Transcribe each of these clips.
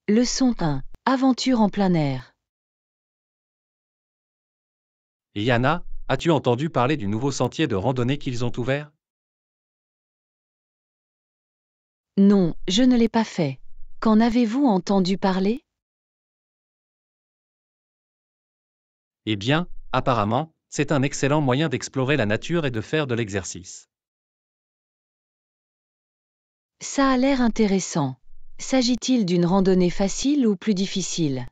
Leçon 1. Aventure en plein air. Et Yana, as-tu entendu parler du nouveau sentier de randonnée qu'ils ont ouvert? Non, je ne l'ai pas fait. Qu'en avez-vous entendu parler? Eh bien, apparemment, c'est un excellent moyen d'explorer la nature et de faire de l'exercice. Ça a l'air intéressant. S'agit-il d'une randonnée facile ou plus difficile?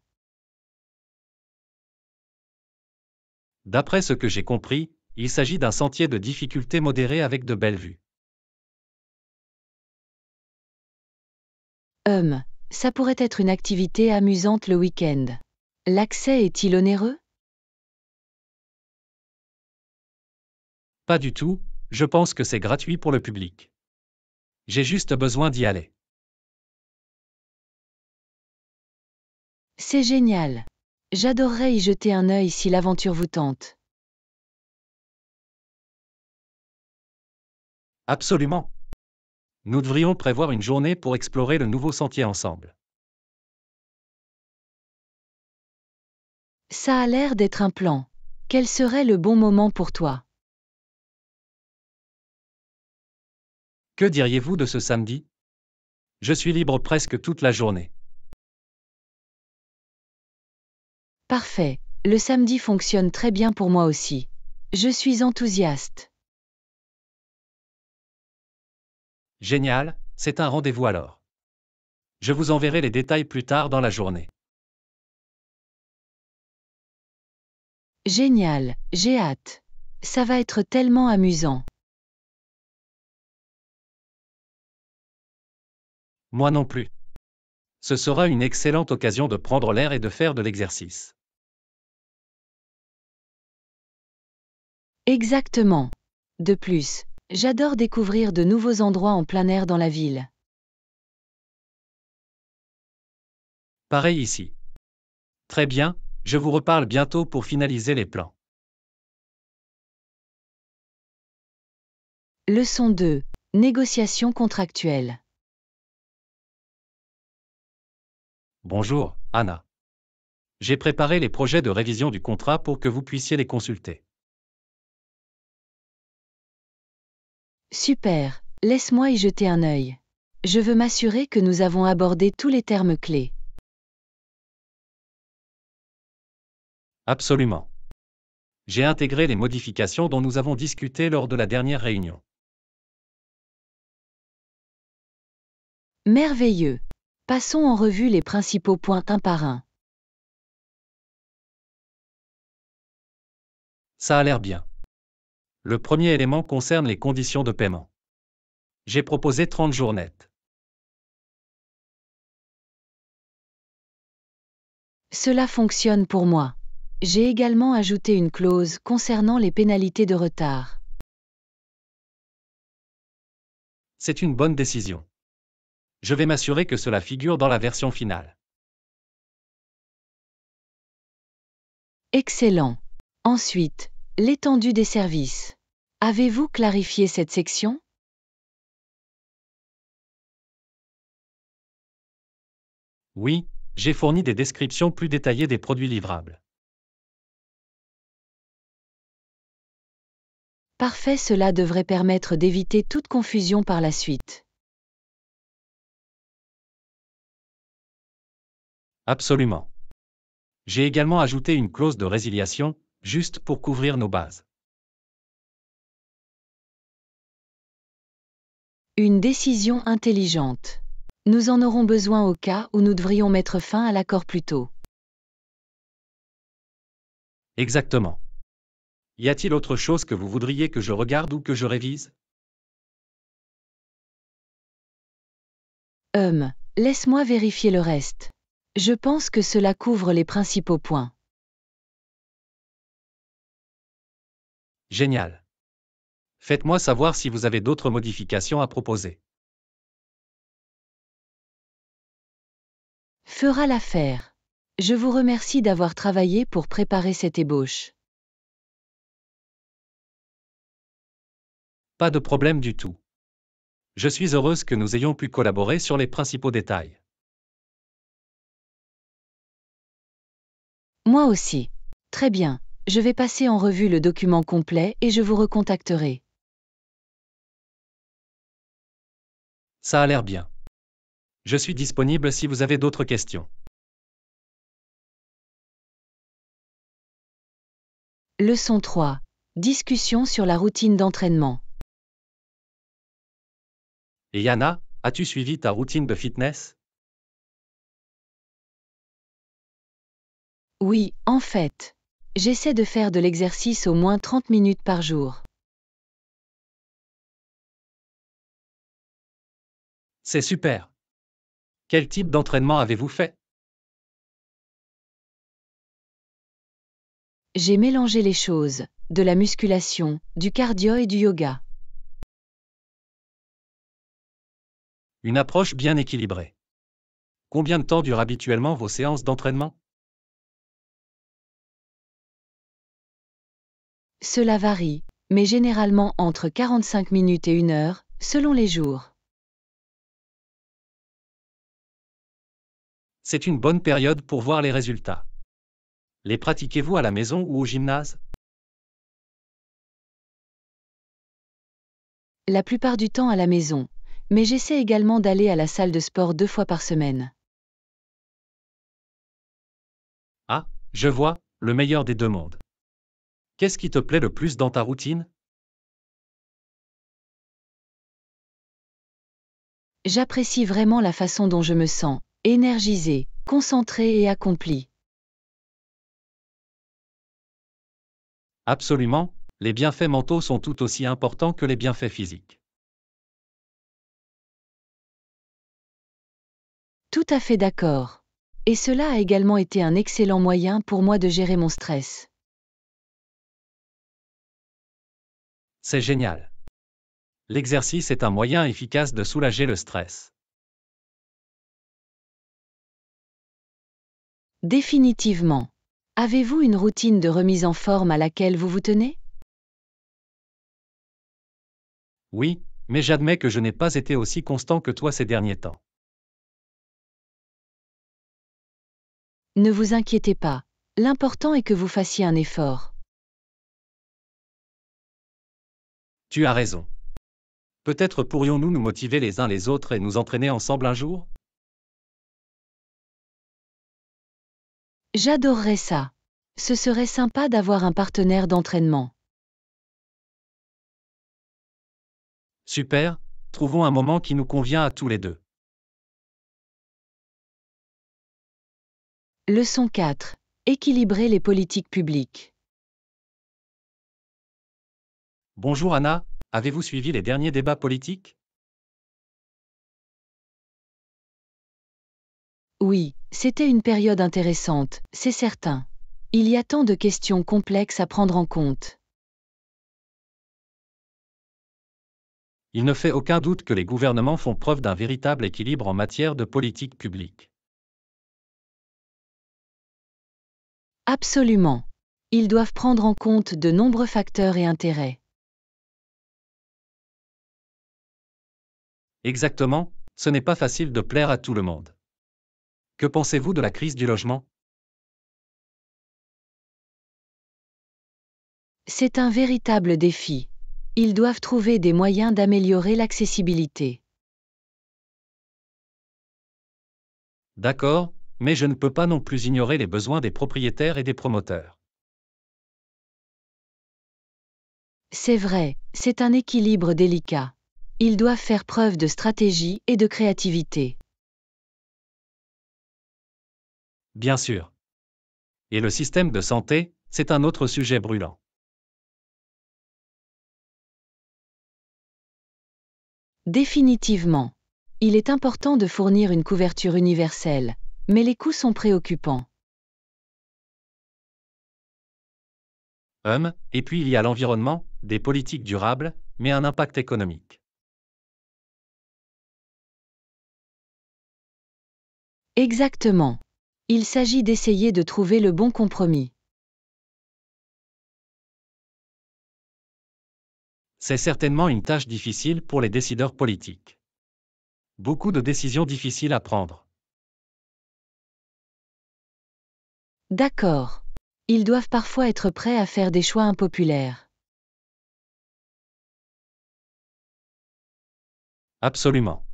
D'après ce que j'ai compris, il s'agit d'un sentier de difficulté modérée avec de belles vues. Ça pourrait être une activité amusante le week-end. L'accès est-il onéreux? Pas du tout, je pense que c'est gratuit pour le public. J'ai juste besoin d'y aller. C'est génial. J'adorerais y jeter un œil si l'aventure vous tente. Absolument. Nous devrions prévoir une journée pour explorer le nouveau sentier ensemble. Ça a l'air d'être un plan. Quel serait le bon moment pour toi? Que diriez-vous de ce samedi? Je suis libre presque toute la journée. Parfait. Le samedi fonctionne très bien pour moi aussi. Je suis enthousiaste. Génial, c'est un rendez-vous alors. Je vous enverrai les détails plus tard dans la journée. Génial, j'ai hâte. Ça va être tellement amusant. Moi non plus. Ce sera une excellente occasion de prendre l'air et de faire de l'exercice. Exactement. De plus, j'adore découvrir de nouveaux endroits en plein air dans la ville. Pareil ici. Très bien, je vous reparle bientôt pour finaliser les plans. Leçon 2. Négociation contractuelle. Bonjour, Anna. J'ai préparé les projets de révision du contrat pour que vous puissiez les consulter. Super, laisse-moi y jeter un œil. Je veux m'assurer que nous avons abordé tous les termes clés. Absolument. J'ai intégré les modifications dont nous avons discuté lors de la dernière réunion. Merveilleux. Passons en revue les principaux points un par un. Ça a l'air bien. Le premier élément concerne les conditions de paiement. J'ai proposé 30 jours nets. Cela fonctionne pour moi. J'ai également ajouté une clause concernant les pénalités de retard. C'est une bonne décision. Je vais m'assurer que cela figure dans la version finale. Excellent. Ensuite, l'étendue des services. Avez-vous clarifié cette section? Oui, j'ai fourni des descriptions plus détaillées des produits livrables. Parfait, cela devrait permettre d'éviter toute confusion par la suite. Absolument. J'ai également ajouté une clause de résiliation, juste pour couvrir nos bases. Une décision intelligente. Nous en aurons besoin au cas où nous devrions mettre fin à l'accord plus tôt. Exactement. Y a-t-il autre chose que vous voudriez que je regarde ou que je révise? Laisse-moi vérifier le reste. Je pense que cela couvre les principaux points. Génial. Faites-moi savoir si vous avez d'autres modifications à proposer. Fera l'affaire. Je vous remercie d'avoir travaillé pour préparer cette ébauche. Pas de problème du tout. Je suis heureuse que nous ayons pu collaborer sur les principaux détails. Moi aussi. Très bien. Je vais passer en revue le document complet et je vous recontacterai. Ça a l'air bien. Je suis disponible si vous avez d'autres questions. Leçon 3. Discussion sur la routine d'entraînement. Et Yana, as-tu suivi ta routine de fitness? Oui, en fait. J'essaie de faire de l'exercice au moins 30 minutes par jour. C'est super. Quel type d'entraînement avez-vous fait? J'ai mélangé les choses, de la musculation, du cardio et du yoga. Une approche bien équilibrée. Combien de temps durent habituellement vos séances d'entraînement? Cela varie, mais généralement entre 45 minutes et 1 heure, selon les jours. C'est une bonne période pour voir les résultats. Les pratiquez-vous à la maison ou au gymnase? La plupart du temps à la maison, mais j'essaie également d'aller à la salle de sport 2 fois par semaine. Ah, je vois, le meilleur des deux mondes. Qu'est-ce qui te plaît le plus dans ta routine? J'apprécie vraiment la façon dont je me sens, énergisée, concentrée et accomplie. Absolument, les bienfaits mentaux sont tout aussi importants que les bienfaits physiques. Tout à fait d'accord. Et cela a également été un excellent moyen pour moi de gérer mon stress. C'est génial. L'exercice est un moyen efficace de soulager le stress. Définitivement. Avez-vous une routine de remise en forme à laquelle vous vous tenez? Oui, mais j'admets que je n'ai pas été aussi constant que toi ces derniers temps. Ne vous inquiétez pas. L'important est que vous fassiez un effort. Tu as raison. Peut-être pourrions-nous nous motiver les uns les autres et nous entraîner ensemble un jour? J'adorerais ça. Ce serait sympa d'avoir un partenaire d'entraînement. Super, trouvons un moment qui nous convient à tous les deux. Leçon 4. Équilibrer les politiques publiques. Bonjour Anna, avez-vous suivi les derniers débats politiques? Oui, c'était une période intéressante, c'est certain. Il y a tant de questions complexes à prendre en compte. Il ne fait aucun doute que les gouvernements font preuve d'un véritable équilibre en matière de politique publique. Absolument. Ils doivent prendre en compte de nombreux facteurs et intérêts. Exactement, ce n'est pas facile de plaire à tout le monde. Que pensez-vous de la crise du logement? C'est un véritable défi. Ils doivent trouver des moyens d'améliorer l'accessibilité. D'accord, mais je ne peux pas non plus ignorer les besoins des propriétaires et des promoteurs. C'est vrai, c'est un équilibre délicat. Ils doivent faire preuve de stratégie et de créativité. Bien sûr. Et le système de santé, c'est un autre sujet brûlant. Définitivement. Il est important de fournir une couverture universelle, mais les coûts sont préoccupants. Et puis il y a l'environnement, des politiques durables, mais un impact économique. Exactement. Il s'agit d'essayer de trouver le bon compromis. C'est certainement une tâche difficile pour les décideurs politiques. Beaucoup de décisions difficiles à prendre. D'accord. Ils doivent parfois être prêts à faire des choix impopulaires. Absolument.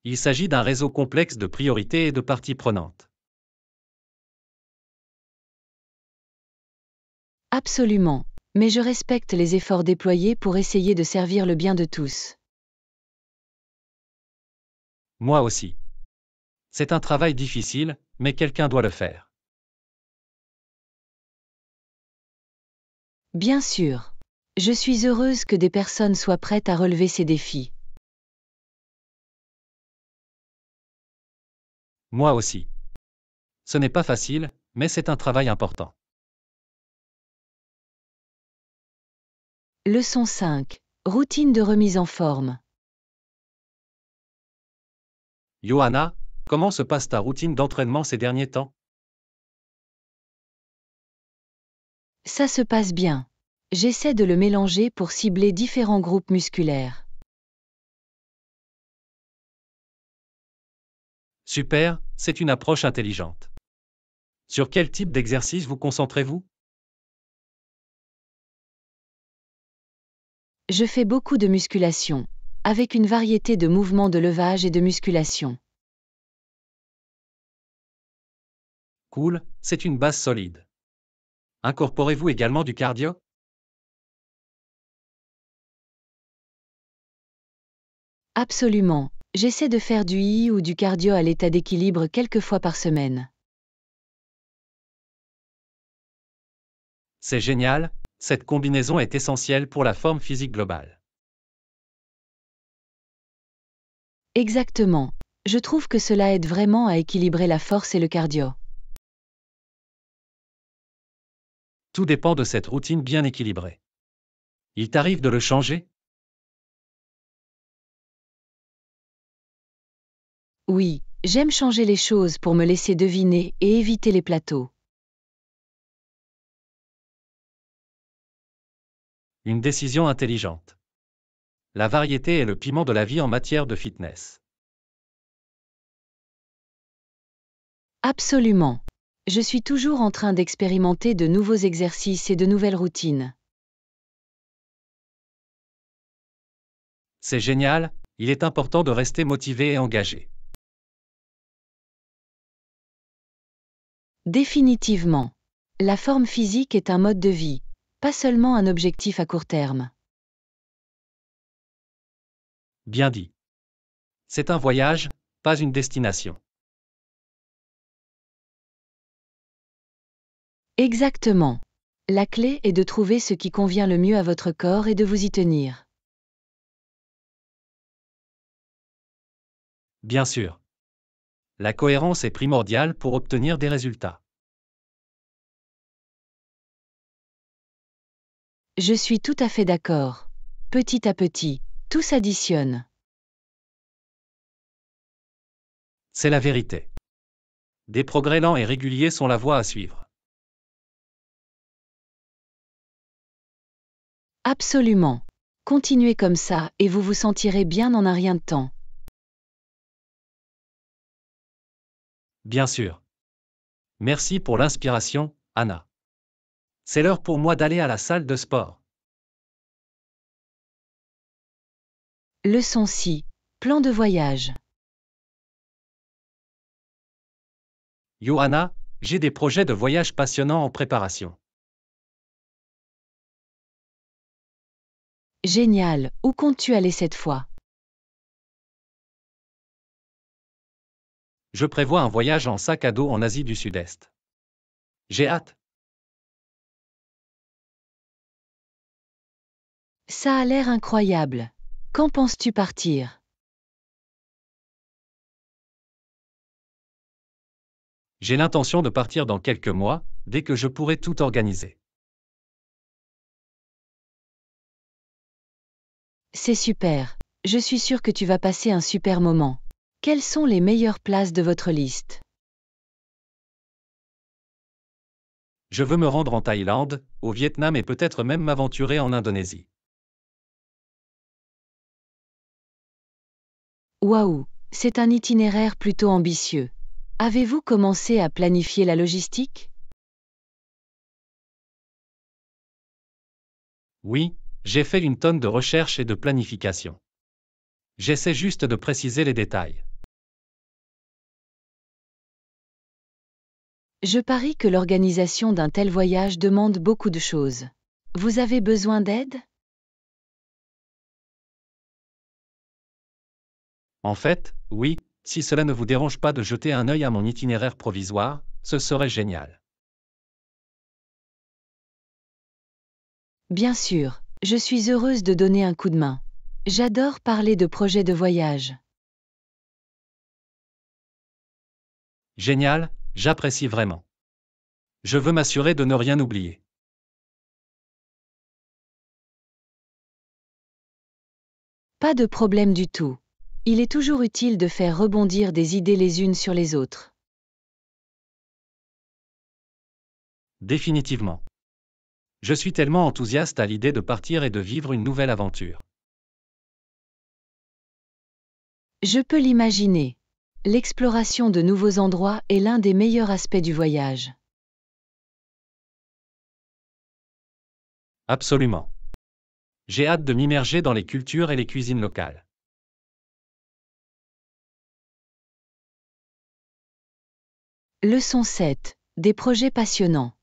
Il s'agit d'un réseau complexe de priorités et de parties prenantes. Absolument. Mais je respecte les efforts déployés pour essayer de servir le bien de tous. Moi aussi. C'est un travail difficile, mais quelqu'un doit le faire. Bien sûr. Je suis heureuse que des personnes soient prêtes à relever ces défis. Moi aussi. Ce n'est pas facile, mais c'est un travail important. Leçon 5. Routine de remise en forme. Johanna, comment se passe ta routine d'entraînement ces derniers temps? Ça se passe bien. J'essaie de le mélanger pour cibler différents groupes musculaires. Super, c'est une approche intelligente. Sur quel type d'exercice vous concentrez-vous? Je fais beaucoup de musculation, avec une variété de mouvements de levage et de musculation. Cool, c'est une base solide. Incorporez-vous également du cardio? Absolument. J'essaie de faire du I ou du cardio à l'état d'équilibre quelques fois par semaine. C'est génial, cette combinaison est essentielle pour la forme physique globale. Exactement. Je trouve que cela aide vraiment à équilibrer la force et le cardio. Tout dépend de cette routine bien équilibrée. Il t'arrive de le changer? Oui, j'aime changer les choses pour me laisser deviner et éviter les plateaux. Une décision intelligente. La variété est le piment de la vie en matière de fitness. Absolument. Je suis toujours en train d'expérimenter de nouveaux exercices et de nouvelles routines. C'est génial, il est important de rester motivé et engagé. Définitivement. La forme physique est un mode de vie, pas seulement un objectif à court terme. Bien dit. C'est un voyage, pas une destination. Exactement. La clé est de trouver ce qui convient le mieux à votre corps et de vous y tenir. Bien sûr. La cohérence est primordiale pour obtenir des résultats. Je suis tout à fait d'accord. Petit à petit, tout s'additionne. C'est la vérité. Des progrès lents et réguliers sont la voie à suivre. Absolument. Continuez comme ça et vous vous sentirez bien en un rien de temps. Bien sûr. Merci pour l'inspiration, Anna. C'est l'heure pour moi d'aller à la salle de sport. Leçon 6. Plan de voyage. Johanna, j'ai des projets de voyage passionnants en préparation. Génial. Où comptes-tu aller cette fois? Je prévois un voyage en sac à dos en Asie du Sud-Est. J'ai hâte. Ça a l'air incroyable. Quand penses-tu partir? J'ai l'intention de partir dans quelques mois, dès que je pourrai tout organiser. C'est super. Je suis sûre que tu vas passer un super moment. Quelles sont les meilleures places de votre liste? Je veux me rendre en Thaïlande, au Vietnam et peut-être même m'aventurer en Indonésie. Waouh, c'est un itinéraire plutôt ambitieux. Avez-vous commencé à planifier la logistique? Oui, j'ai fait une tonne de recherches et de planification. J'essaie juste de préciser les détails. Je parie que l'organisation d'un tel voyage demande beaucoup de choses. Vous avez besoin d'aide? En fait, oui, si cela ne vous dérange pas de jeter un œil à mon itinéraire provisoire, ce serait génial. Bien sûr, je suis heureuse de donner un coup de main. J'adore parler de projets de voyage. Génial, j'apprécie vraiment. Je veux m'assurer de ne rien oublier. Pas de problème du tout. Il est toujours utile de faire rebondir des idées les unes sur les autres. Définitivement. Je suis tellement enthousiaste à l'idée de partir et de vivre une nouvelle aventure. Je peux l'imaginer. L'exploration de nouveaux endroits est l'un des meilleurs aspects du voyage. Absolument. J'ai hâte de m'immerger dans les cultures et les cuisines locales. Leçon 7. Des projets passionnants.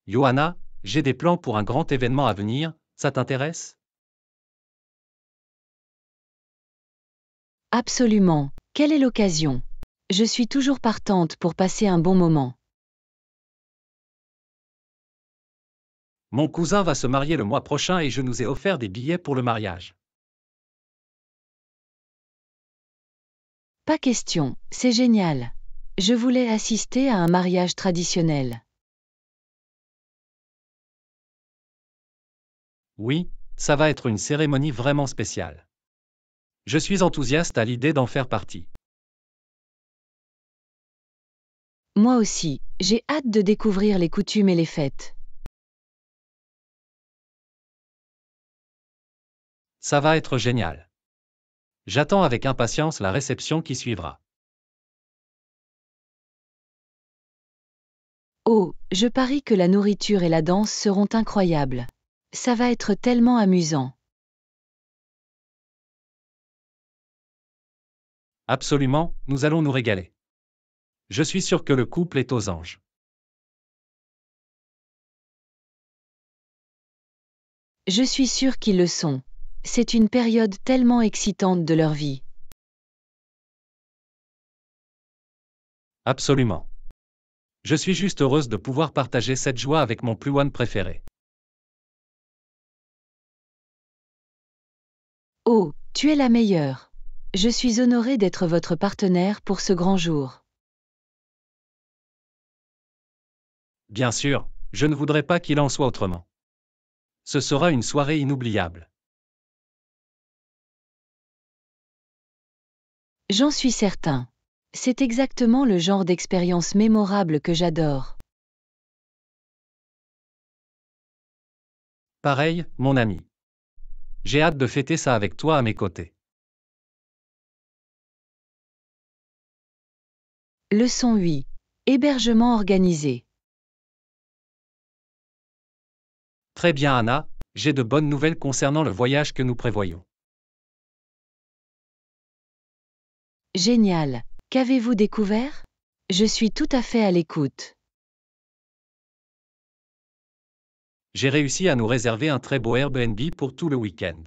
Johanna, j'ai des plans pour un grand événement à venir, ça t'intéresse? Absolument. Quelle est l'occasion? Je suis toujours partante pour passer un bon moment. Mon cousin va se marier le mois prochain et je nous ai offert des billets pour le mariage. Pas question, c'est génial. Je voulais assister à un mariage traditionnel. Oui, ça va être une cérémonie vraiment spéciale. Je suis enthousiaste à l'idée d'en faire partie. Moi aussi, j'ai hâte de découvrir les coutumes et les fêtes. Ça va être génial. J'attends avec impatience la réception qui suivra. Oh, je parie que la nourriture et la danse seront incroyables. Ça va être tellement amusant. Absolument, nous allons nous régaler. Je suis sûr que le couple est aux anges. Je suis sûre qu'ils le sont. C'est une période tellement excitante de leur vie. Absolument. Je suis juste heureuse de pouvoir partager cette joie avec mon plus one préféré. Oh, tu es la meilleure. Je suis honorée d'être votre partenaire pour ce grand jour. Bien sûr, je ne voudrais pas qu'il en soit autrement. Ce sera une soirée inoubliable. J'en suis certain. C'est exactement le genre d'expérience mémorable que j'adore. Pareil, mon ami. J'ai hâte de fêter ça avec toi à mes côtés. Leçon 8. Hébergement organisé. Très bien Anna, j'ai de bonnes nouvelles concernant le voyage que nous prévoyons. Génial. Qu'avez-vous découvert? Je suis tout à fait à l'écoute. J'ai réussi à nous réserver un très beau Airbnb pour tout le week-end.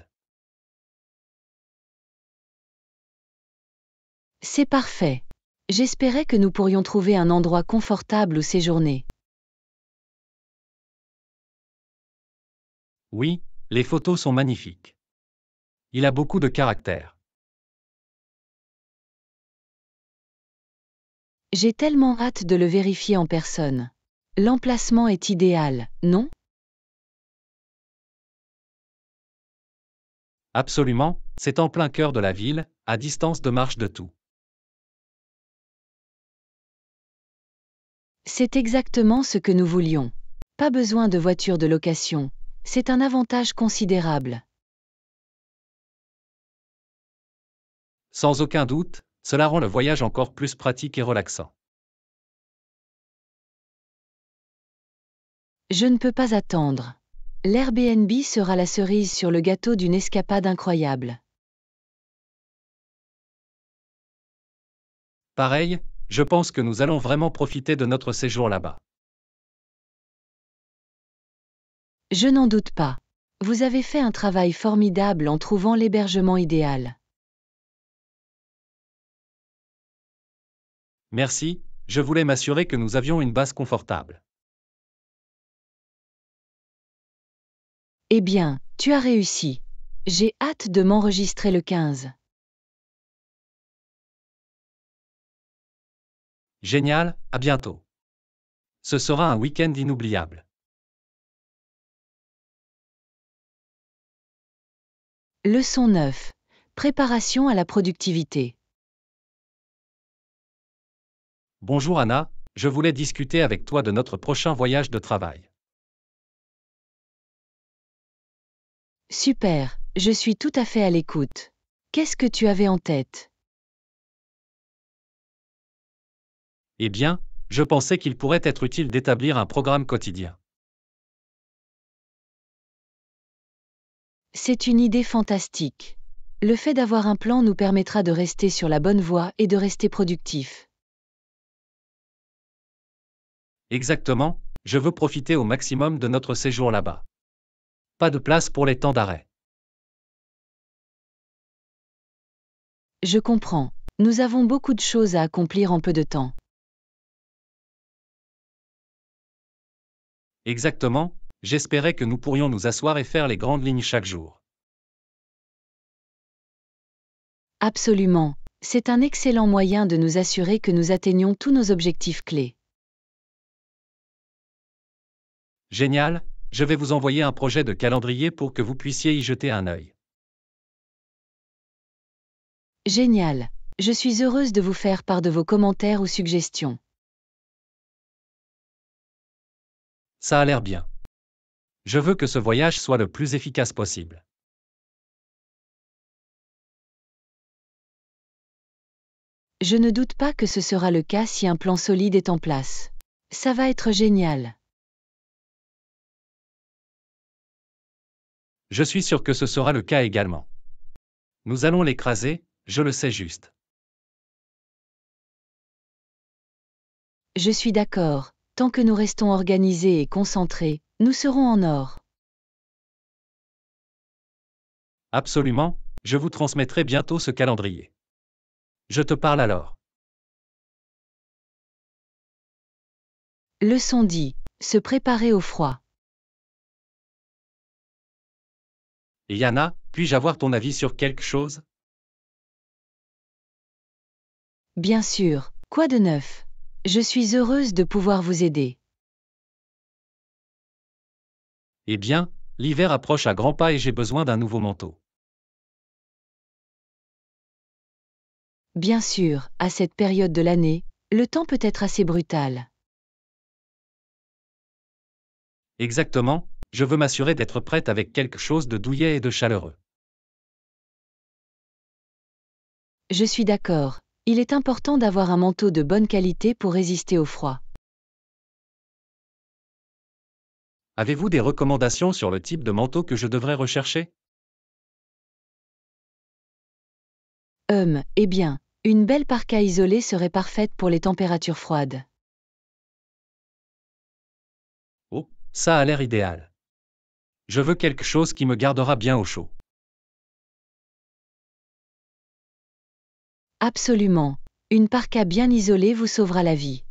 C'est parfait. J'espérais que nous pourrions trouver un endroit confortable où séjourner. Oui, les photos sont magnifiques. Il a beaucoup de caractère. J'ai tellement hâte de le vérifier en personne. L'emplacement est idéal, non? Absolument, c'est en plein cœur de la ville, à distance de marche de tout. C'est exactement ce que nous voulions. Pas besoin de voiture de location. C'est un avantage considérable. Sans aucun doute, cela rend le voyage encore plus pratique et relaxant. Je ne peux pas attendre. L'Airbnb sera la cerise sur le gâteau d'une escapade incroyable. Pareil, je pense que nous allons vraiment profiter de notre séjour là-bas. Je n'en doute pas. Vous avez fait un travail formidable en trouvant l'hébergement idéal. Merci, je voulais m'assurer que nous avions une base confortable. Eh bien, tu as réussi. J'ai hâte de m'enregistrer le 15. Génial, à bientôt. Ce sera un week-end inoubliable. Leçon 9. Préparation à la productivité. Bonjour Anna, je voulais discuter avec toi de notre prochain voyage de travail. Super, je suis tout à fait à l'écoute. Qu'est-ce que tu avais en tête? Eh bien, je pensais qu'il pourrait être utile d'établir un programme quotidien. C'est une idée fantastique. Le fait d'avoir un plan nous permettra de rester sur la bonne voie et de rester productif. Exactement, je veux profiter au maximum de notre séjour là-bas. Pas de place pour les temps d'arrêt. Je comprends. Nous avons beaucoup de choses à accomplir en peu de temps. Exactement, j'espérais que nous pourrions nous asseoir et faire les grandes lignes chaque jour. Absolument. C'est un excellent moyen de nous assurer que nous atteignons tous nos objectifs clés. Génial, je vais vous envoyer un projet de calendrier pour que vous puissiez y jeter un œil. Génial. Je suis heureuse de vous faire part de vos commentaires ou suggestions. Ça a l'air bien. Je veux que ce voyage soit le plus efficace possible. Je ne doute pas que ce sera le cas si un plan solide est en place. Ça va être génial. Je suis sûr que ce sera le cas également. Nous allons l'écraser, je le sais juste. Je suis d'accord. Tant que nous restons organisés et concentrés, nous serons en or. Absolument, je vous transmettrai bientôt ce calendrier. Je te parle alors. Leçon 10. Se préparer au froid. Et Yana, puis-je avoir ton avis sur quelque chose? Bien sûr. Quoi de neuf? Je suis heureuse de pouvoir vous aider. Eh bien, l'hiver approche à grands pas et j'ai besoin d'un nouveau manteau. Bien sûr, à cette période de l'année, le temps peut être assez brutal. Exactement, je veux m'assurer d'être prête avec quelque chose de douillet et de chaleureux. Je suis d'accord. Il est important d'avoir un manteau de bonne qualité pour résister au froid. Avez-vous des recommandations sur le type de manteau que je devrais rechercher? Eh bien, une belle parka isolée serait parfaite pour les températures froides. Oh, ça a l'air idéal. Je veux quelque chose qui me gardera bien au chaud. Absolument. Une parka bien isolée vous sauvera la vie.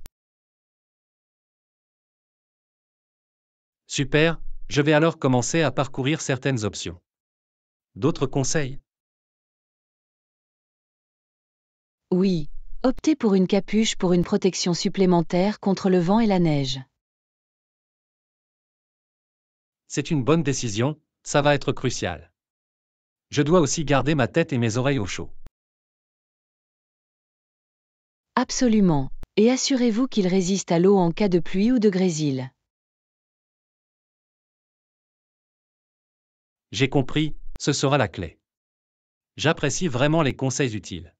Super, je vais alors commencer à parcourir certaines options. D'autres conseils? Oui, optez pour une capuche pour une protection supplémentaire contre le vent et la neige. C'est une bonne décision, ça va être crucial. Je dois aussi garder ma tête et mes oreilles au chaud. Absolument. Et assurez-vous qu'il résiste à l'eau en cas de pluie ou de grésil. J'ai compris, ce sera la clé. J'apprécie vraiment les conseils utiles.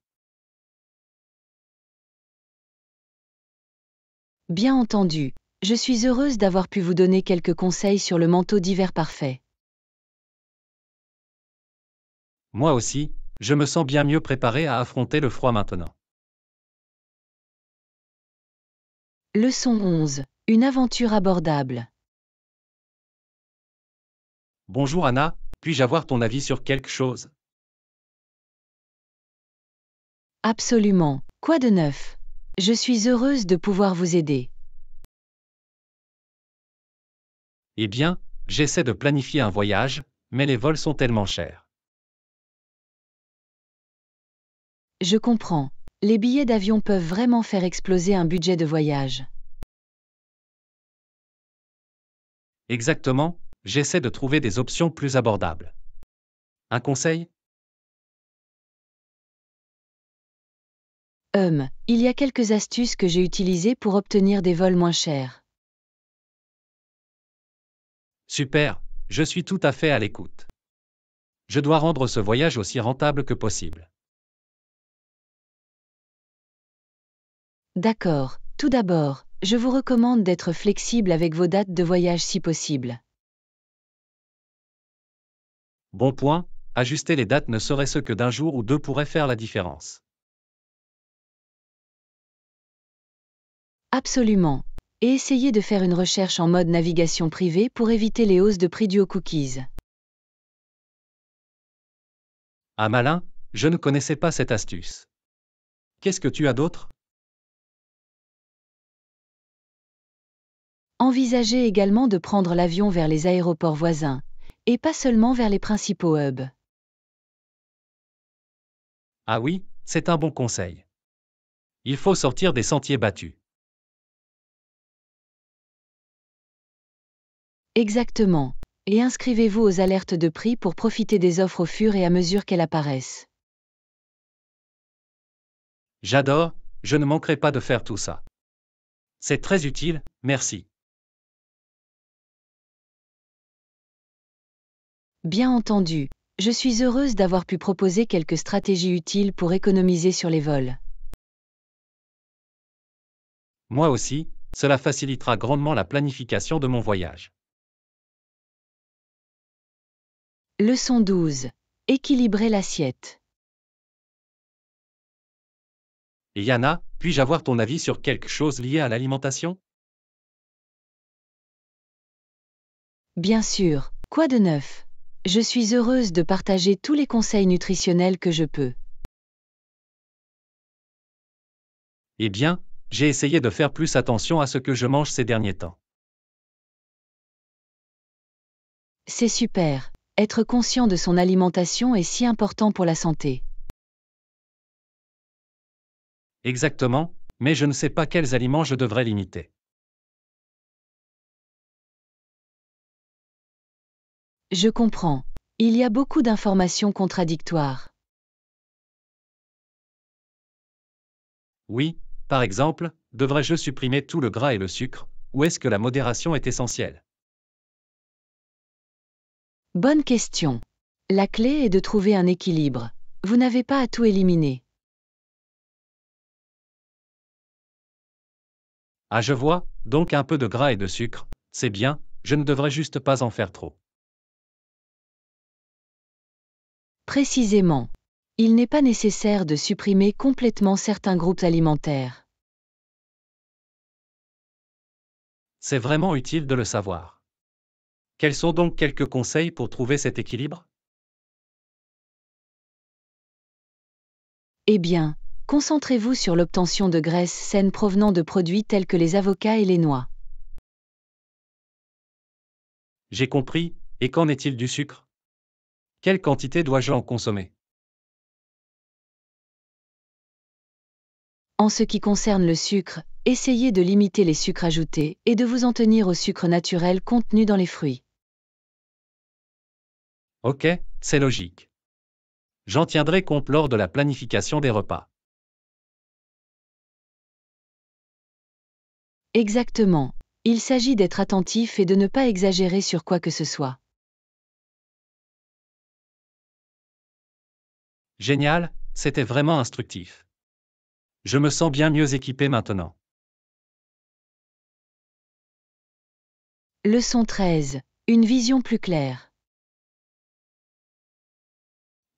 Bien entendu, Je suis heureuse d'avoir pu vous donner quelques conseils sur le manteau d'hiver parfait. Moi aussi, je me sens bien mieux préparé à affronter le froid maintenant. Leçon 11. Une aventure abordable. Bonjour Anna, puis-je avoir ton avis sur quelque chose? Absolument. Quoi de neuf? Je suis heureuse de pouvoir vous aider. Eh bien, j'essaie de planifier un voyage, mais les vols sont tellement chers. Je comprends. Les billets d'avion peuvent vraiment faire exploser un budget de voyage. Exactement, j'essaie de trouver des options plus abordables. Un conseil? Il y a quelques astuces que j'ai utilisées pour obtenir des vols moins chers. Super, je suis tout à fait à l'écoute. Je dois rendre ce voyage aussi rentable que possible. D'accord. Tout d'abord, je vous recommande d'être flexible avec vos dates de voyage si possible. Bon point, ajuster les dates ne serait-ce que d'un jour ou deux pourrait faire la différence. Absolument. Et essayez de faire une recherche en mode navigation privée pour éviter les hausses de prix dues aux cookies. Ah malin, je ne connaissais pas cette astuce. Qu'est-ce que tu as d'autre? Envisagez également de prendre l'avion vers les aéroports voisins, et pas seulement vers les principaux hubs. Ah oui, c'est un bon conseil. Il faut sortir des sentiers battus. Exactement. Et inscrivez-vous aux alertes de prix pour profiter des offres au fur et à mesure qu'elles apparaissent. J'adore, je ne manquerai pas de faire tout ça. C'est très utile, merci. Bien entendu, je suis heureuse d'avoir pu proposer quelques stratégies utiles pour économiser sur les vols. Moi aussi, cela facilitera grandement la planification de mon voyage. Leçon 12. Équilibrer l'assiette. Et Yana, puis-je avoir ton avis sur quelque chose lié à l'alimentation? Bien sûr, quoi de neuf? Je suis heureuse de partager tous les conseils nutritionnels que je peux. Eh bien, j'ai essayé de faire plus attention à ce que je mange ces derniers temps. C'est super. Être conscient de son alimentation est si important pour la santé. Exactement, mais je ne sais pas quels aliments je devrais limiter. Je comprends. Il y a beaucoup d'informations contradictoires. Oui, par exemple, devrais-je supprimer tout le gras et le sucre, ou est-ce que la modération est essentielle? Bonne question. La clé est de trouver un équilibre. Vous n'avez pas à tout éliminer. Ah je vois, donc un peu de gras et de sucre, c'est bien, je ne devrais juste pas en faire trop. Précisément. Il n'est pas nécessaire de supprimer complètement certains groupes alimentaires. C'est vraiment utile de le savoir. Quels sont donc quelques conseils pour trouver cet équilibre? Eh bien, concentrez-vous sur l'obtention de graisses saines provenant de produits tels que les avocats et les noix. J'ai compris, et qu'en est-il du sucre? Quelle quantité dois-je en consommer? En ce qui concerne le sucre, essayez de limiter les sucres ajoutés et de vous en tenir au sucre naturel contenu dans les fruits. Ok, c'est logique. J'en tiendrai compte lors de la planification des repas. Exactement. Il s'agit d'être attentif et de ne pas exagérer sur quoi que ce soit. Génial, c'était vraiment instructif. Je me sens bien mieux équipé maintenant. Leçon 13. Une vision plus claire.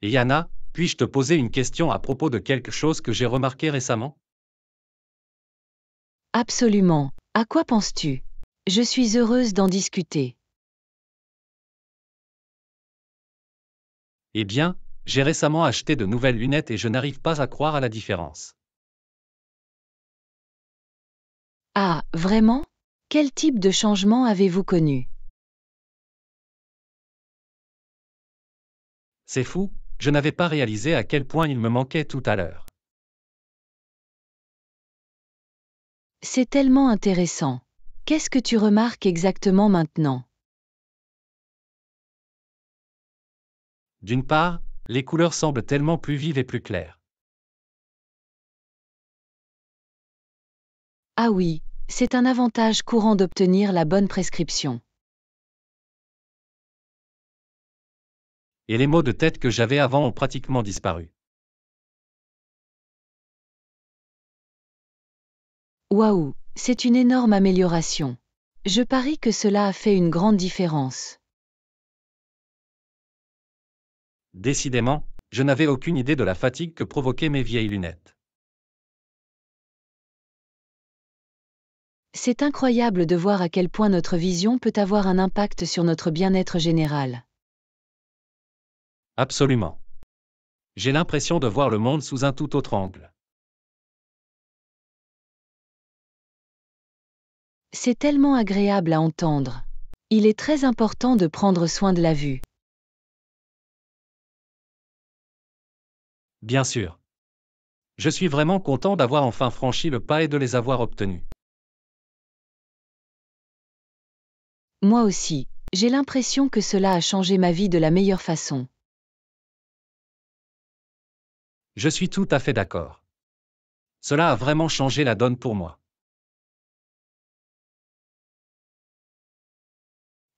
Et Yana, puis-je te poser une question à propos de quelque chose que j'ai remarqué récemment? Absolument. À quoi penses-tu? Je suis heureuse d'en discuter. Eh bien, j'ai récemment acheté de nouvelles lunettes et je n'arrive pas à croire à la différence. Ah, vraiment? Quel type de changement avez-vous connu? C'est fou, je n'avais pas réalisé à quel point il me manquait tout à l'heure. C'est tellement intéressant. Qu'est-ce que tu remarques exactement maintenant? D'une part, les couleurs semblent tellement plus vives et plus claires. Ah oui, c'est un avantage courant d'obtenir la bonne prescription. Et les maux de tête que j'avais avant ont pratiquement disparu. Waouh, c'est une énorme amélioration. Je parie que cela a fait une grande différence. Décidément, je n'avais aucune idée de la fatigue que provoquaient mes vieilles lunettes. C'est incroyable de voir à quel point notre vision peut avoir un impact sur notre bien-être général. Absolument. J'ai l'impression de voir le monde sous un tout autre angle. C'est tellement agréable à entendre. Il est très important de prendre soin de la vue. Bien sûr. Je suis vraiment content d'avoir enfin franchi le pas et de les avoir obtenus. Moi aussi, j'ai l'impression que cela a changé ma vie de la meilleure façon. Je suis tout à fait d'accord. Cela a vraiment changé la donne pour moi.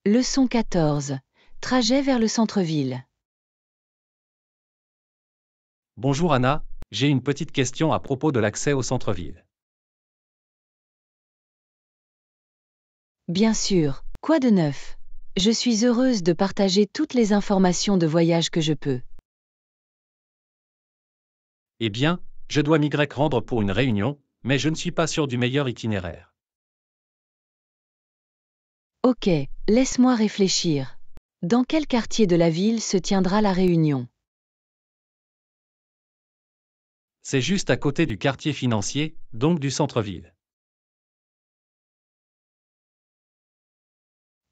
Leçon 14. Trajet vers le centre-ville. Bonjour Anna, j'ai une petite question à propos de l'accès au centre-ville. Bien sûr, quoi de neuf? Je suis heureuse de partager toutes les informations de voyage que je peux. Eh bien, je dois m'y rendre pour une réunion, mais je ne suis pas sûr du meilleur itinéraire. Ok, laisse-moi réfléchir. Dans quel quartier de la ville se tiendra la réunion? C'est juste à côté du quartier financier, donc du centre-ville.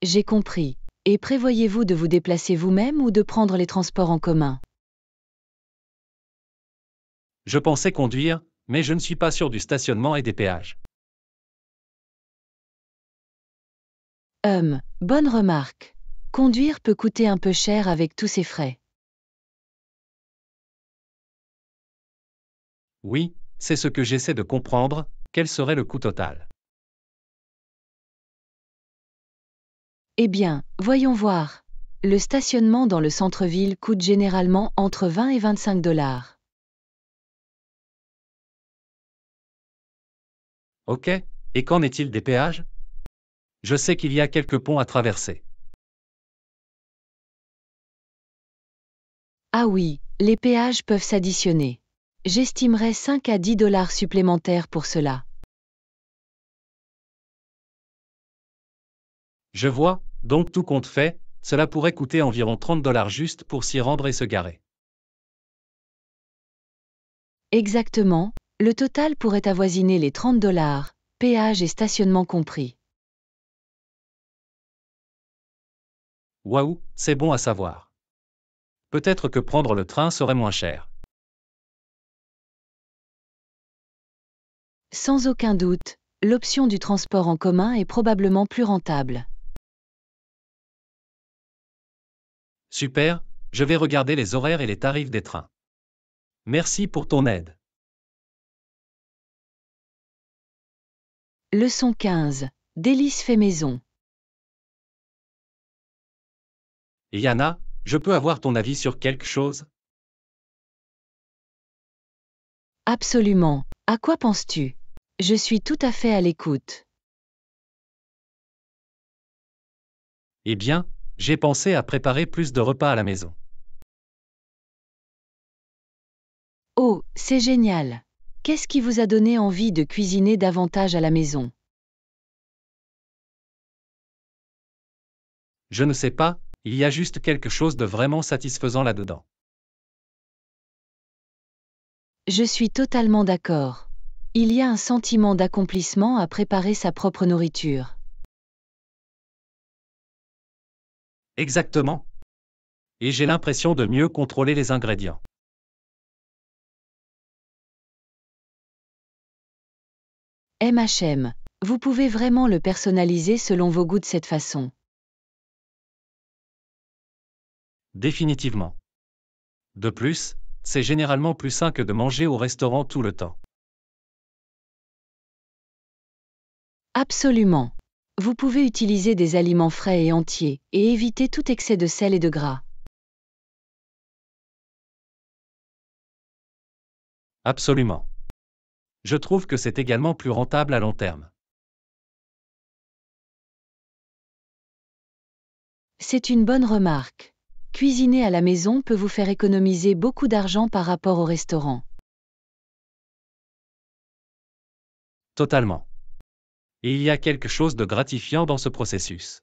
J'ai compris. Et prévoyez-vous de vous déplacer vous-même ou de prendre les transports en commun? Je pensais conduire, mais je ne suis pas sûr du stationnement et des péages. Bonne remarque. Conduire peut coûter un peu cher avec tous ces frais. Oui, c'est ce que j'essaie de comprendre, quel serait le coût total. Eh bien, voyons voir. Le stationnement dans le centre-ville coûte généralement entre 20 et 25 $. Ok, et qu'en est-il des péages? Je sais qu'il y a quelques ponts à traverser. Ah oui, les péages peuvent s'additionner. J'estimerais 5 à 10 $ supplémentaires pour cela. Je vois, donc tout compte fait, cela pourrait coûter environ 30 $ juste pour s'y rendre et se garer. Exactement, le total pourrait avoisiner les 30 $, péage et stationnement compris. Waouh, c'est bon à savoir. Peut-être que prendre le train serait moins cher. Sans aucun doute, l'option du transport en commun est probablement plus rentable. Super, je vais regarder les horaires et les tarifs des trains. Merci pour ton aide. Leçon 15. Délices fait maison. Et Yana, je peux avoir ton avis sur quelque chose? Absolument. À quoi penses-tu? Je suis tout à fait à l'écoute. Eh bien, j'ai pensé à préparer plus de repas à la maison. Oh, c'est génial! Qu'est-ce qui vous a donné envie de cuisiner davantage à la maison? Je ne sais pas, il y a juste quelque chose de vraiment satisfaisant là-dedans. Je suis totalement d'accord. Il y a un sentiment d'accomplissement à préparer sa propre nourriture. Exactement. Et j'ai l'impression de mieux contrôler les ingrédients. M&M, vous pouvez vraiment le personnaliser selon vos goûts de cette façon. Définitivement. De plus, c'est généralement plus sain que de manger au restaurant tout le temps. Absolument. Vous pouvez utiliser des aliments frais et entiers, et éviter tout excès de sel et de gras. Absolument. Je trouve que c'est également plus rentable à long terme. C'est une bonne remarque. Cuisiner à la maison peut vous faire économiser beaucoup d'argent par rapport au restaurant. Totalement. Et il y a quelque chose de gratifiant dans ce processus.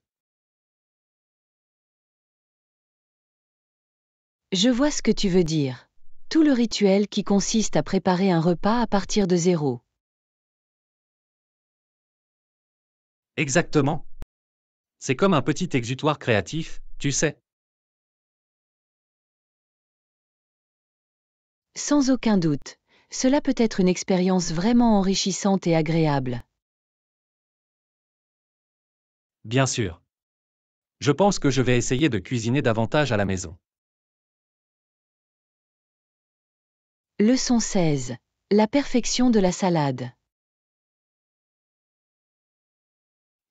Je vois ce que tu veux dire. Tout le rituel qui consiste à préparer un repas à partir de zéro. Exactement. C'est comme un petit exutoire créatif, tu sais. Sans aucun doute, cela peut être une expérience vraiment enrichissante et agréable. Bien sûr. Je pense que je vais essayer de cuisiner davantage à la maison. Leçon 16. La perfection de la salade.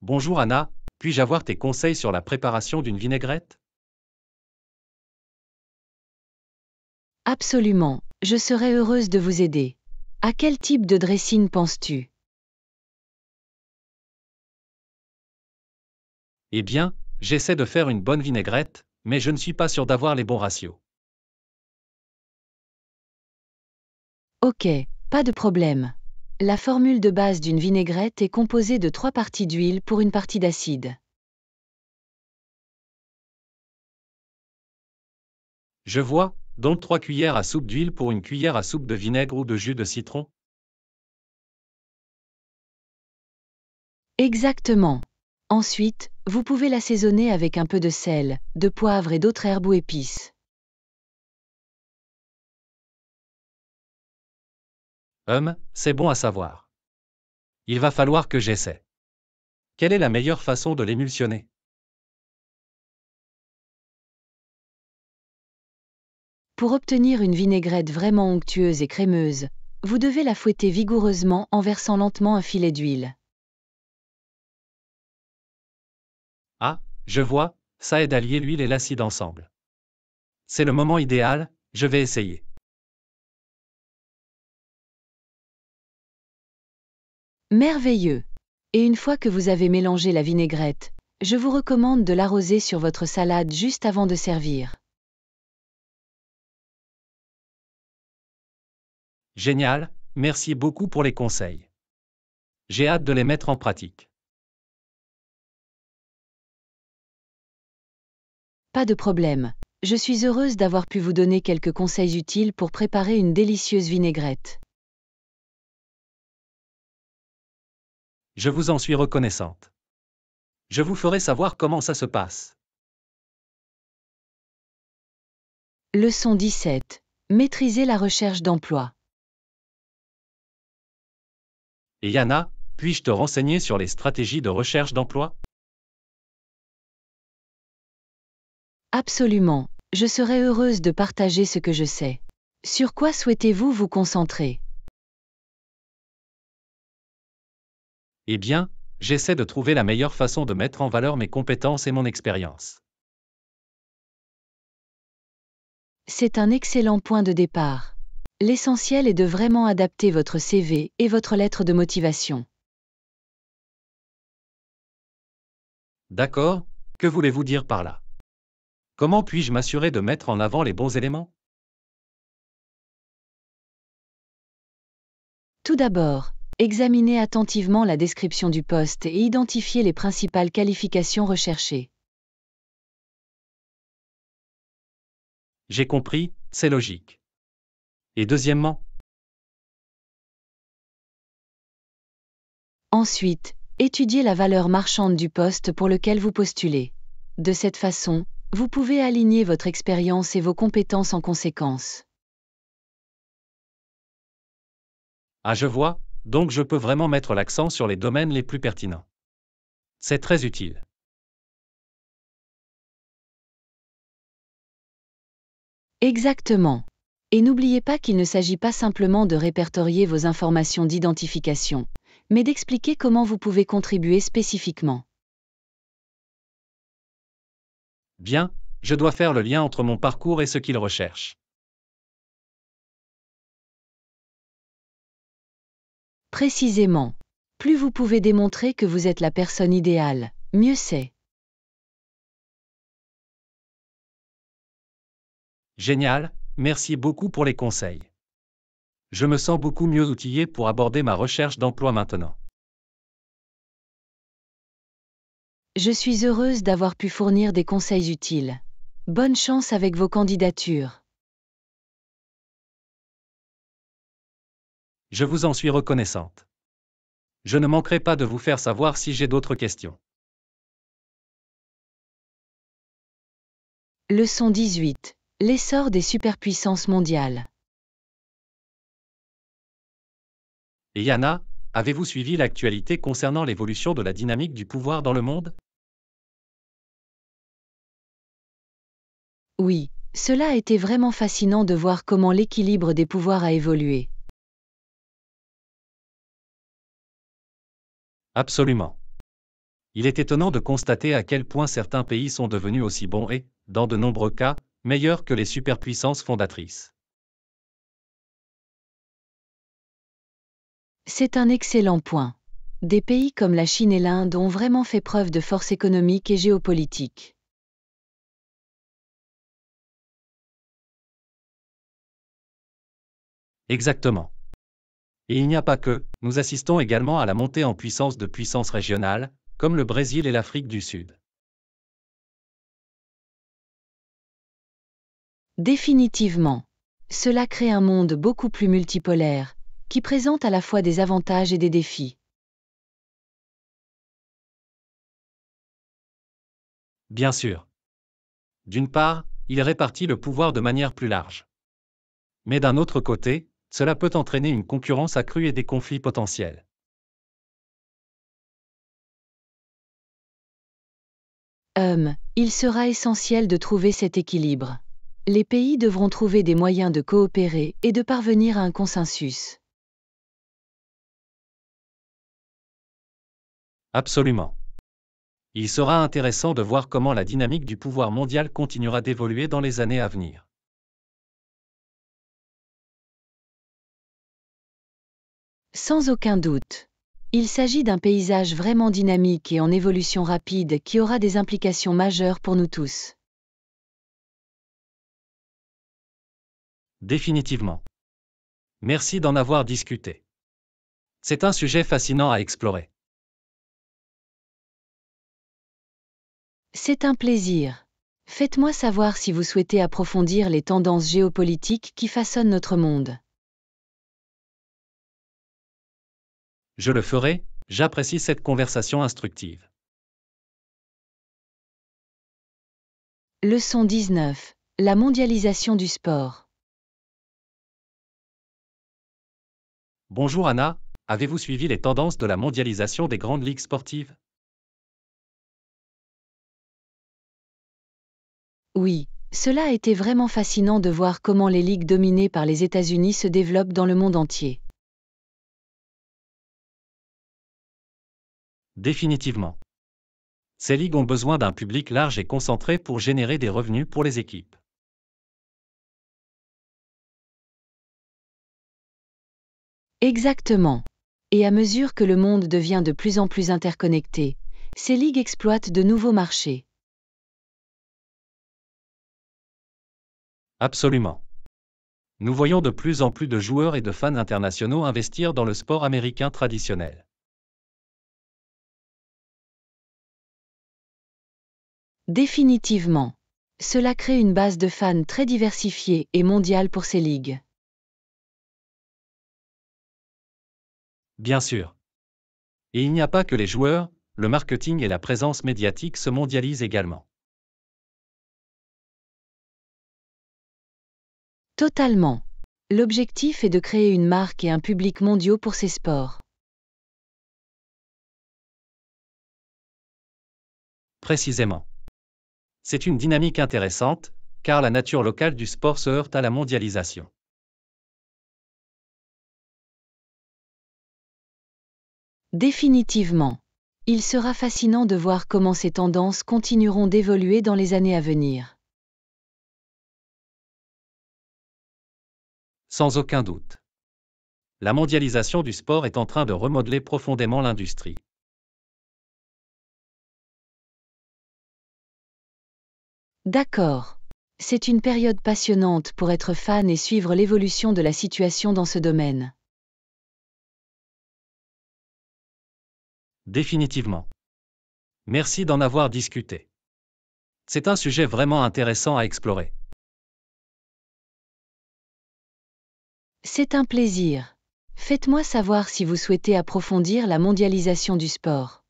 Bonjour Anna, puis-je avoir tes conseils sur la préparation d'une vinaigrette? Absolument, je serais heureuse de vous aider. À quel type de dressing penses-tu? Eh bien, j'essaie de faire une bonne vinaigrette, mais je ne suis pas sûr d'avoir les bons ratios. Ok, pas de problème. La formule de base d'une vinaigrette est composée de 3 parties d'huile pour une partie d'acide. Je vois, donc 3 cuillères à soupe d'huile pour une cuillère à soupe de vinaigre ou de jus de citron. Exactement. Ensuite, vous pouvez l'assaisonner avec un peu de sel, de poivre et d'autres herbes ou épices. C'est bon à savoir. Il va falloir que j'essaie. Quelle est la meilleure façon de l'émulsionner? Pour obtenir une vinaigrette vraiment onctueuse et crémeuse, vous devez la fouetter vigoureusement en versant lentement un filet d'huile. Ah, je vois, ça aide à lier l'huile et l'acide ensemble. C'est le moment idéal, je vais essayer. Merveilleux! Et une fois que vous avez mélangé la vinaigrette, je vous recommande de l'arroser sur votre salade juste avant de servir. Génial, merci beaucoup pour les conseils. J'ai hâte de les mettre en pratique. Pas de problème. Je suis heureuse d'avoir pu vous donner quelques conseils utiles pour préparer une délicieuse vinaigrette. Je vous en suis reconnaissante. Je vous ferai savoir comment ça se passe. Leçon 17. Maîtriser la recherche d'emploi. Et Yana, puis-je te renseigner sur les stratégies de recherche d'emploi? Absolument. Je serais heureuse de partager ce que je sais. Sur quoi souhaitez-vous vous concentrer? Eh bien, j'essaie de trouver la meilleure façon de mettre en valeur mes compétences et mon expérience. C'est un excellent point de départ. L'essentiel est de vraiment adapter votre CV et votre lettre de motivation. D'accord, Que voulez-vous dire par là? Comment puis-je m'assurer de mettre en avant les bons éléments? Tout d'abord, examinez attentivement la description du poste et identifiez les principales qualifications recherchées. J'ai compris, c'est logique. Et deuxièmement, Ensuite, étudiez la valeur marchande du poste pour lequel vous postulez. De cette façon, vous pouvez aligner votre expérience et vos compétences en conséquence. ah je vois, donc je peux vraiment mettre l'accent sur les domaines les plus pertinents. C'est très utile. Exactement. Et n'oubliez pas qu'il ne s'agit pas simplement de répertorier vos informations d'identification, mais d'expliquer comment vous pouvez contribuer spécifiquement. Bien, je dois faire le lien entre mon parcours et ce qu'il recherche. Précisément. Plus vous pouvez démontrer que vous êtes la personne idéale, mieux c'est. Génial, merci beaucoup pour les conseils. Je me sens beaucoup mieux outillé pour aborder ma recherche d'emploi maintenant. Je suis heureuse d'avoir pu fournir des conseils utiles. Bonne chance avec vos candidatures. Je vous en suis reconnaissante. Je ne manquerai pas de vous faire savoir si j'ai d'autres questions. Leçon 18. L'essor des superpuissances mondiales. Et Yana, avez-vous suivi l'actualité concernant l'évolution de la dynamique du pouvoir dans le monde? Oui, cela a été vraiment fascinant de voir comment l'équilibre des pouvoirs a évolué. Absolument. Il est étonnant de constater à quel point certains pays sont devenus aussi bons et, dans de nombreux cas, meilleurs que les superpuissances fondatrices. C'est un excellent point. Des pays comme la Chine et l'Inde ont vraiment fait preuve de force économique et géopolitique. Exactement. Et il n'y a pas que, nous assistons également à la montée en puissance de puissances régionales, comme le Brésil et l'Afrique du Sud. Définitivement. Cela crée un monde beaucoup plus multipolaire, qui présente à la fois des avantages et des défis. Bien sûr. D'une part, il répartit le pouvoir de manière plus large. Mais d'un autre côté, cela peut entraîner une concurrence accrue et des conflits potentiels. Il sera essentiel de trouver cet équilibre. Les pays devront trouver des moyens de coopérer et de parvenir à un consensus. Absolument. Il sera intéressant de voir comment la dynamique du pouvoir mondial continuera d'évoluer dans les années à venir. Sans aucun doute. Il s'agit d'un paysage vraiment dynamique et en évolution rapide qui aura des implications majeures pour nous tous. Définitivement. Merci d'en avoir discuté. C'est un sujet fascinant à explorer. C'est un plaisir. Faites-moi savoir si vous souhaitez approfondir les tendances géopolitiques qui façonnent notre monde. Je le ferai, j'apprécie cette conversation instructive. Leçon 19. La mondialisation du sport. Bonjour Anna, avez-vous suivi les tendances de la mondialisation des grandes ligues sportives? Oui, cela a été vraiment fascinant de voir comment les ligues dominées par les États-Unis se développent dans le monde entier. Définitivement. Ces ligues ont besoin d'un public large et concentré pour générer des revenus pour les équipes. Exactement. Et à mesure que le monde devient de plus en plus interconnecté, ces ligues exploitent de nouveaux marchés. Absolument. Nous voyons de plus en plus de joueurs et de fans internationaux investir dans le sport américain traditionnel. Définitivement. Cela crée une base de fans très diversifiée et mondiale pour ces ligues. Bien sûr. Et il n'y a pas que les joueurs, le marketing et la présence médiatique se mondialisent également. Totalement. L'objectif est de créer une marque et un public mondiaux pour ces sports. Précisément. C'est une dynamique intéressante, car la nature locale du sport se heurte à la mondialisation. Définitivement. Il sera fascinant de voir comment ces tendances continueront d'évoluer dans les années à venir. Sans aucun doute. La mondialisation du sport est en train de remodeler profondément l'industrie. D'accord. C'est une période passionnante pour être fan et suivre l'évolution de la situation dans ce domaine. Définitivement. Merci d'en avoir discuté. C'est un sujet vraiment intéressant à explorer. C'est un plaisir. Faites-moi savoir si vous souhaitez approfondir la mondialisation du sport.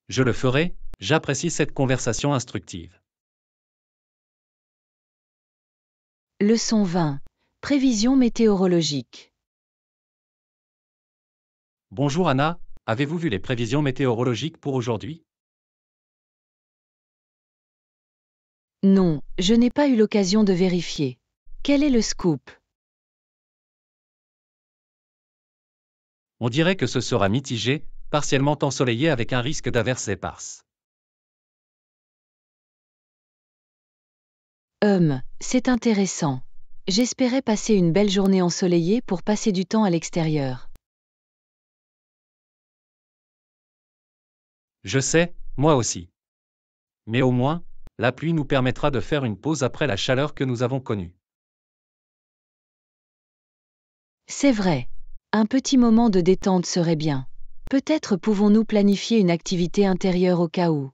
Je le ferai, j'apprécie cette conversation instructive. Leçon 20. Prévision météorologique. Bonjour Anna, avez-vous vu les prévisions météorologiques pour aujourd'hui? Non, je n'ai pas eu l'occasion de vérifier. Quel est le scoop? On dirait que ce sera mitigé, partiellement ensoleillé avec un risque d'averses éparses. C'est intéressant. J'espérais passer une belle journée ensoleillée pour passer du temps à l'extérieur. Je sais, moi aussi. Mais au moins, la pluie nous permettra de faire une pause après la chaleur que nous avons connue. C'est vrai. Un petit moment de détente serait bien. Peut-être pouvons-nous planifier une activité intérieure au cas où.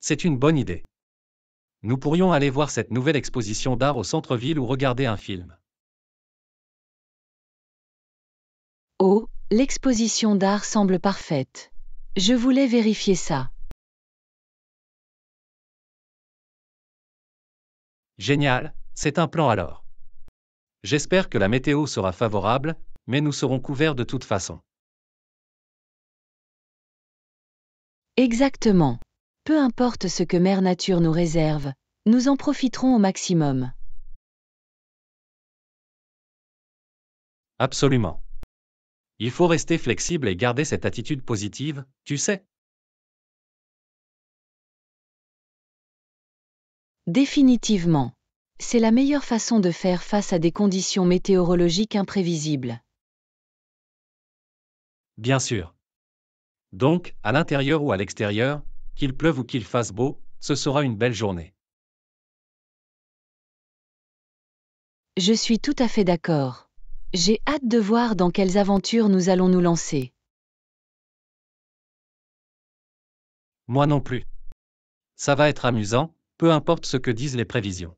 C'est une bonne idée. Nous pourrions aller voir cette nouvelle exposition d'art au centre-ville ou regarder un film. Oh, l'exposition d'art semble parfaite. Je voulais vérifier ça. Génial, c'est un plan alors. J'espère que la météo sera favorable, mais nous serons couverts de toute façon. Exactement. Peu importe ce que Mère Nature nous réserve, nous en profiterons au maximum. Absolument. Il faut rester flexible et garder cette attitude positive, tu sais. Définitivement. C'est la meilleure façon de faire face à des conditions météorologiques imprévisibles. Bien sûr. Donc, à l'intérieur ou à l'extérieur, qu'il pleuve ou qu'il fasse beau, ce sera une belle journée. Je suis tout à fait d'accord. J'ai hâte de voir dans quelles aventures nous allons nous lancer. Moi non plus. Ça va être amusant, peu importe ce que disent les prévisions.